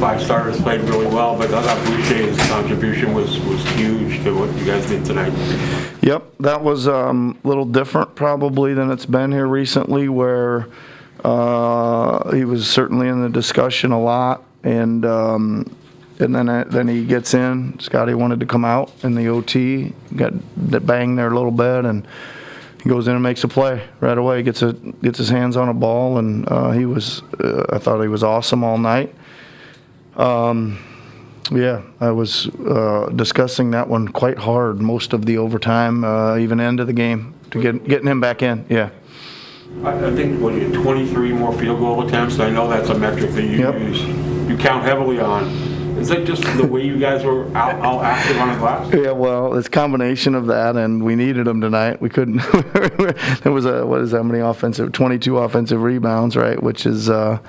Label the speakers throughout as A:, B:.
A: 5 starters played really well, but I thought Boucher's contribution was huge to what you guys did tonight.
B: Yep, that was a little different probably than it's been here recently, where he was certainly in the discussion a lot, and then he gets in. Scotty wanted to come out in the OT, got banged there a little bit, and he goes in and makes a play right away. Gets his hands on a ball, and he was. I thought he was awesome all night. Yeah, I was discussing that one quite hard most of the overtime, even end of the game, to getting him back in. Yeah.
A: I think you had 23 more field goal attempts. I know that's a metric that you use. You count heavily on. Is that just the way you guys were all active on the glass?
B: Yeah, well, it's a combination of that, and we needed them tonight. We couldn't. There was how many 22 offensive rebounds, right? Which is a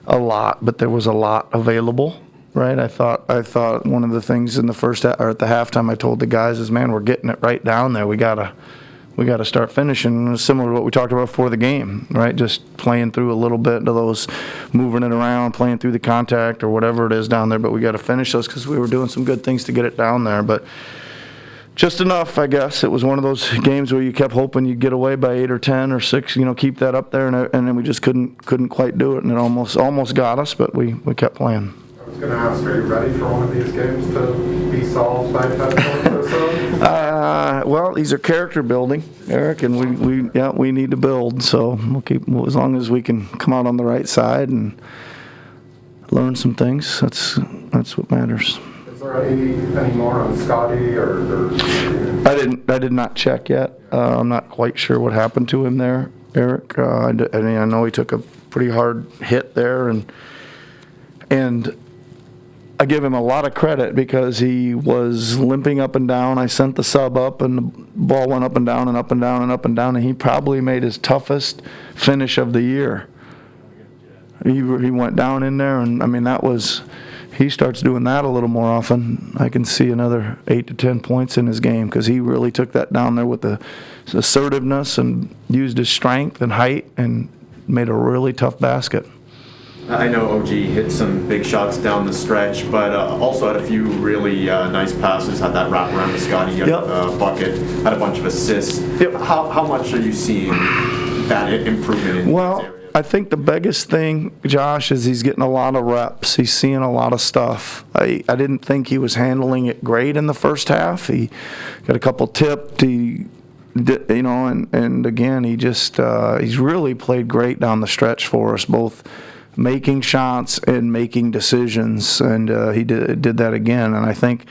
B: lot, but there was a lot available, right? I thought one of the things in the first or at the halftime I told the guys is, man, we're getting it right down there. We gotta start finishing. Similar to what we talked about before the game, right? Just playing through a little bit of those, moving it around, playing through the contact or whatever it is down there. But we got to finish those because we were doing some good things to get it down there. But just enough, I guess. It was one of those games where you kept hoping you'd get away by 8 or 10 or 6, keep that up there, and then we just couldn't quite do it, and it almost got us, but we kept playing.
C: I was going to ask, are you ready for one of these games to be solved by 10 points or so?
B: Well, these are character building, Eric, and we need to build. So we'll keep, as long as we can come out on the right side and learn some things. That's what matters.
C: Is there any more on Scotty or?
B: I did not check yet. I'm not quite sure what happened to him there, Eric. I know he took a pretty hard hit there, and I give him a lot of credit because he was limping up and down. I sent the sub up, and the ball went up and down and up and down and up and down, and he probably made his toughest finish of the year. He went down in there, and he starts doing that a little more often. I can see another 8 to 10 points in his game because he really took that down there with the assertiveness and used his strength and height and made a really tough basket.
D: I know OG hit some big shots down the stretch, but also had a few really nice passes, had that wrap around to Scotty, bucket, had a bunch of assists.
B: Yep.
D: How much are you seeing that improvement in these areas?
B: I think the biggest thing, Josh, is he's getting a lot of reps. He's seeing a lot of stuff. I didn't think he was handling it great in the first half. He got a couple tipped. And again, he's really played great down the stretch for us, both making shots and making decisions, and he did that again. And I think,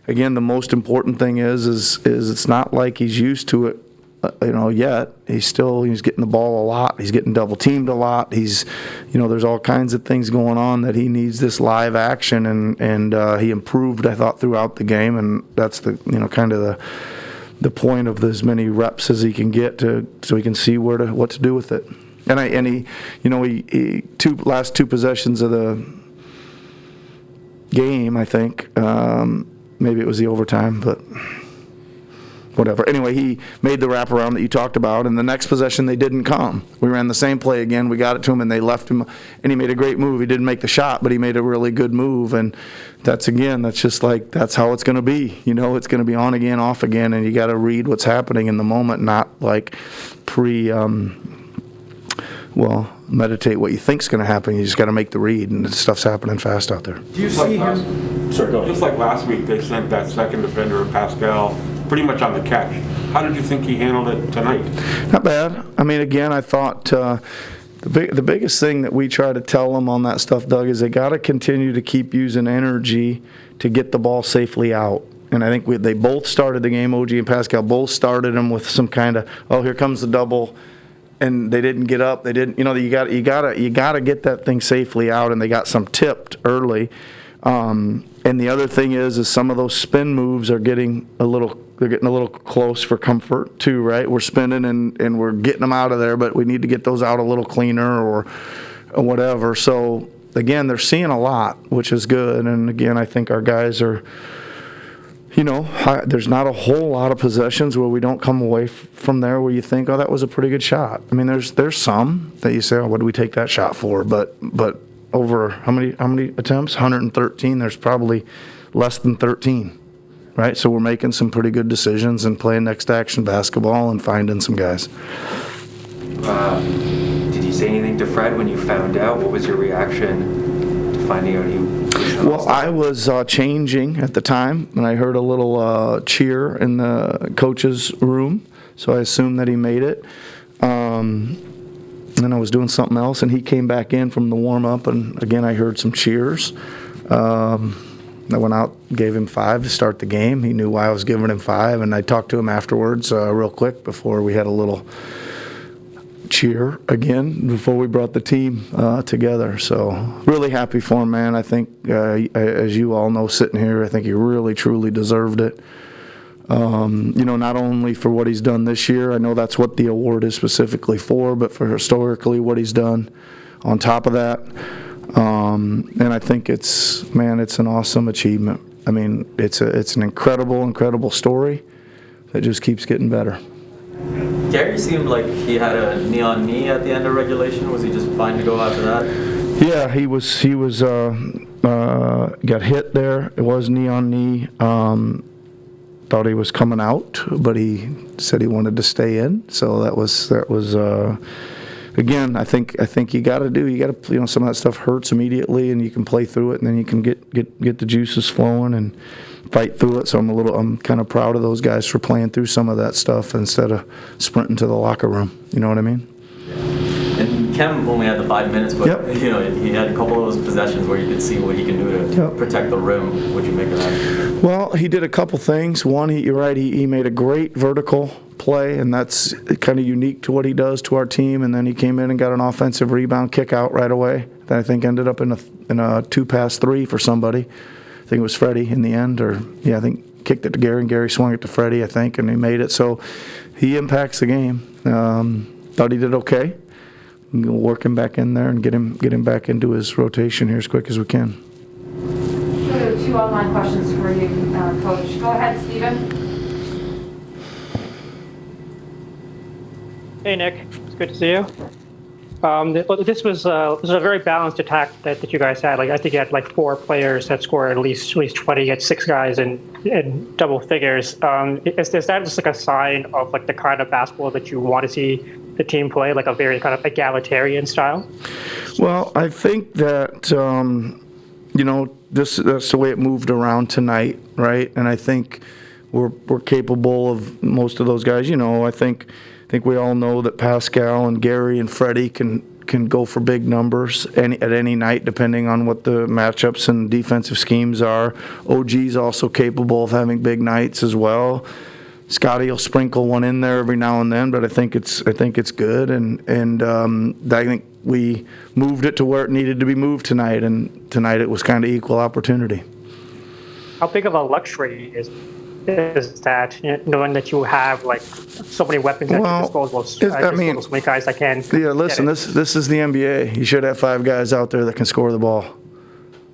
B: again, the most important thing is it's not like he's used to it, yet. He's getting the ball a lot. He's getting double teamed a lot. He's, there's all kinds of things going on that he needs this live action, and he improved, I thought, throughout the game, and that's the kind of the point of as many reps as he can get so he can see what to do with it. And he last two possessions of the game, I think, maybe it was the overtime, but whatever. Anyway, he made the wraparound that you talked about, and the next possession they didn't come. We ran the same play again. We got it to him, and they left him, and he made a great move. He didn't make the shot, but he made a really good move, and that's just like, that's how it's going to be. It's going to be on again, off again, and you got to read what's happening in the moment, not like meditate what you think's going to happen. You just got to make the read, and stuff's happening fast out there.
D: Do you see him?
A: Sorry, go ahead. Just like last week, they sent that second defender, Pascal, pretty much on the catch. How did you think he handled it tonight?
B: Not bad. Again, I thought the biggest thing that we try to tell them on that stuff, Doug, is they got to continue to keep using energy to get the ball safely out. And I think they both started the game. OG and Pascal both started them with some kind of, here comes the double. And they didn't get up. They didn't. You got to get that thing safely out. And they got some tipped early. And the other thing is some of those spin moves are getting a little close for comfort too, right? We're spinning and we're getting them out of there, but we need to get those out a little cleaner or whatever. So again, they're seeing a lot, which is good. And again, I think our guys are. There's not a whole lot of possessions where we don't come away from there where you think, that was a pretty good shot. There's some that you say, what did we take that shot for? But over how many attempts? 113. There's probably less than 13, right? So we're making some pretty good decisions and playing next action basketball and finding some guys.
E: Did you say anything to Fred when you found out? What was your reaction to finding out he was
B: Well, I was changing at the time, and I heard a little cheer in the coach's room, so I assumed that he made it. And then I was doing something else, and he came back in from the warm-up, and again, I heard some cheers. I went out, gave him 5 to start the game. He knew why I was giving him 5, and I talked to him afterwards real quick before we had a little cheer again before we brought the team together. So really happy for him, man. I think, as you all know, sitting here, I think he really, truly deserved it. Not only for what he's done this year, I know that's what the award is specifically for, but for historically what he's done on top of that. And I think it's an awesome achievement. I mean, it's an incredible story that just keeps getting better.
F: Gary seemed like he had a knee on knee at the end of regulation. Was he just fine to go after that?
B: Yeah, he was got hit there. It was knee on knee. Thought he was coming out, but he said he wanted to stay in. So that was again, I think you got to some of that stuff hurts immediately, and you can play through it, and then you can get the juices flowing and fight through it. So I'm kind of proud of those guys for playing through some of that stuff instead of sprinting to the locker room. You know what I mean?
F: And Kem only had the 5 minutes, but
B: Yep.
F: He had a couple of those possessions where you could see what he can do to
B: Yep.
F: protect the rim. What'd you make of that?
B: Well, he did a couple things. One, you're right, he made a great vertical play, and that's kind of unique to what he does to our team. And then he came in and got an offensive rebound kick out right away that I think ended up in a 2-pass 3 for somebody. I think it was Freddie in the end, I think kicked it to Gary, and Gary swung it to Freddie, I think, and he made it. So he impacts the game. Thought he did okay. We'll work him back in there and get him back into his rotation here as quick as we can.
G: So 2 online questions for you, Coach. Go ahead, Stephen.
H: Hey, Nick. It's good to see you. This was a very balanced attack that you guys had. Like, I think you had like 4 players that scored at least 20. You had 6 guys in double figures. Is that just like a sign of like the kind of basketball that you want to see the team play, like a very kind of egalitarian style?
B: Well, I think that that's the way it moved around tonight, right? And I think we're capable of most of those guys. I think we all know that Pascal and Gary and Freddie can go for big numbers at any night, depending on what the matchups and defensive schemes are. OG's also capable of having big nights as well. Scotty will sprinkle one in there every now and then, but I think it's good, and I think we moved it to where it needed to be moved tonight, and tonight it was kind of equal opportunity.
H: How big of a luxury is that, knowing that you have like so many weapons at your disposal? So many guys that can.
B: Yeah, listen, this is the NBA. You should have 5 guys out there that can score the ball,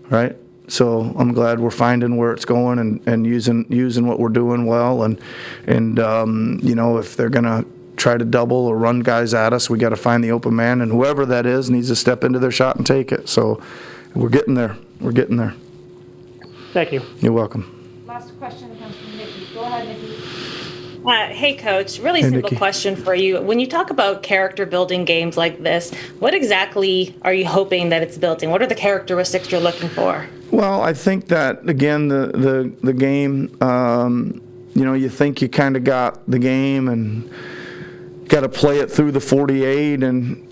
B: right? So I'm glad we're finding where it's going and using what we're doing well, and if they're gonna try to double or run guys at us, we got to find the open man, and whoever that is needs to step into their shot and take it. So we're getting there.
H: Thank you.
B: You're welcome.
G: Last question comes from Nikki. Go ahead, Nikki.
I: Hey, Coach. Really
B: Hey,
I: simple
B: Nikki.
I: question for you. When you talk about character-building games like this, what exactly are you hoping that it's building? What are the characteristics you're looking for?
B: Well, I think that, again, the game, you think you kind of got the game and got to play it through the 48, and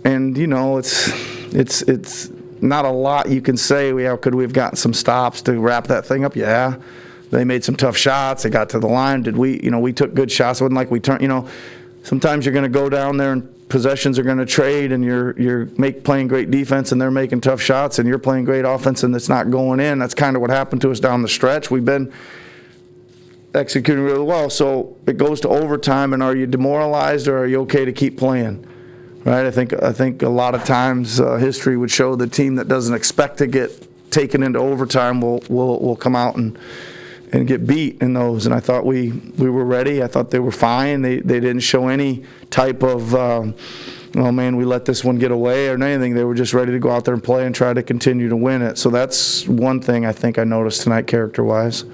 B: it's not a lot you can say. Could we have gotten some stops to wrap that thing up? Yeah. They made some tough shots. They got to the line. Did we? We took good shots. It wasn't like we turned. Sometimes you're going to go down there and possessions are going to trade, and you're playing great defense, and they're making tough shots, and you're playing great offense, and it's not going in. That's kind of what happened to us down the stretch. We've been executing really well. So it goes to overtime, and are you demoralized, or are you okay to keep playing? Right? I think a lot of times history would show the team that doesn't expect to get taken into overtime will come out and get beat in those. And I thought we were ready. I thought they were fine. They didn't show any type of oh man, we let this one get away or anything. They were just ready to go out there and play and try to continue to win it. So that's one thing I think I noticed tonight character-wise.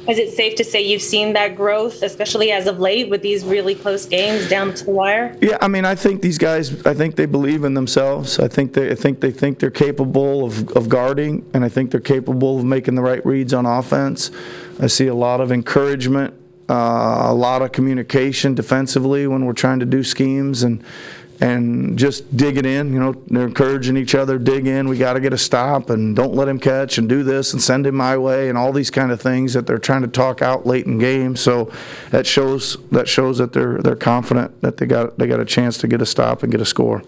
I: Is it safe to say you've seen that growth, especially as of late with these really close games down to the wire?
B: Yeah, I mean, I think these guys, I think they believe in themselves. I think they think they're capable of guarding, and I think they're capable of making the right reads on offense. I see a lot of encouragement, a lot of communication defensively when we're trying to do schemes and just digging in. They're encouraging each other, dig in, we got to get a stop, and don't let him catch, and do this, and send him my way, and all these kind of things that they're trying to talk out late in games. So that shows that they're confident that they got a chance to get a stop and get a score.